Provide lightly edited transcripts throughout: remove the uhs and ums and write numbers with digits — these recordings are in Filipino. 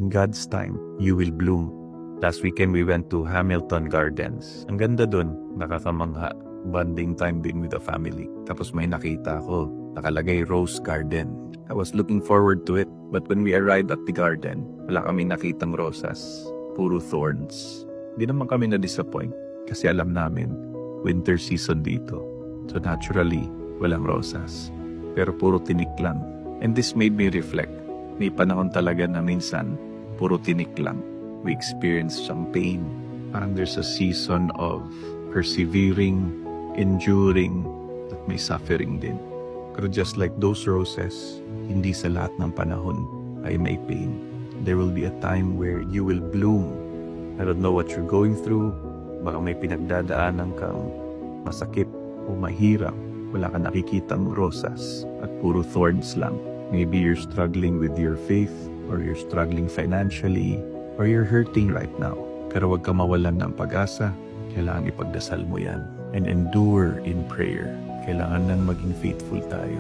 In God's time, you will bloom. Last weekend, we went to Hamilton Gardens. Ang ganda dun, nakakamangha. Bonding time din with the family. Tapos may nakita ako, nakalagay Rose Garden. I was looking forward to it. But when we arrived at the garden, wala kami nakitang rosas. Puro thorns. Di naman kami na-disappoint kasi alam namin, winter season dito. So naturally, walang rosas. Pero puro tinik lang. And this made me reflect. May panahon talaga na minsan, puro tinik lang. We experience some pain. Parang there's a season of persevering, enduring, at may suffering din. Pero just like those roses, hindi sa lahat ng panahon ay may pain. There will be a time where you will bloom. I don't know what you're going through. Baka may pinagdadaanan kang masakit o mahirap. Wala kang nakikitang rosas at puro thorns lang. Maybe you're struggling with your faith, or you're struggling financially, or you're hurting right now. Pero wag ka mawalan ng pag-asa. Kailangan ipagdasal mo yan. And endure in prayer. Kailangan nang maging faithful tayo.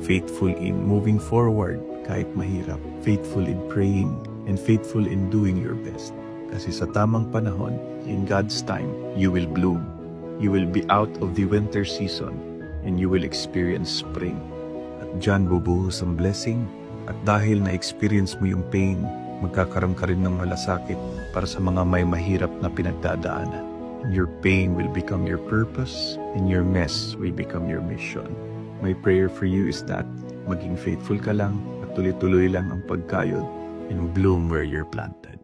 Faithful in moving forward kahit mahirap. Faithful in praying. And faithful in doing your best. Kasi sa tamang panahon, in God's time, you will bloom. You will be out of the winter season and you will experience spring. At dyan bubuhos ang blessing. At dahil na-experience mo yung pain, magkakaroon ka rin ng malasakit para sa mga may mahirap na pinagdadaanan. Your pain will become your purpose, and your mess will become your mission. My prayer for you is that maging faithful ka lang at tuloy-tuloy lang ang pagkayod and bloom where you're planted.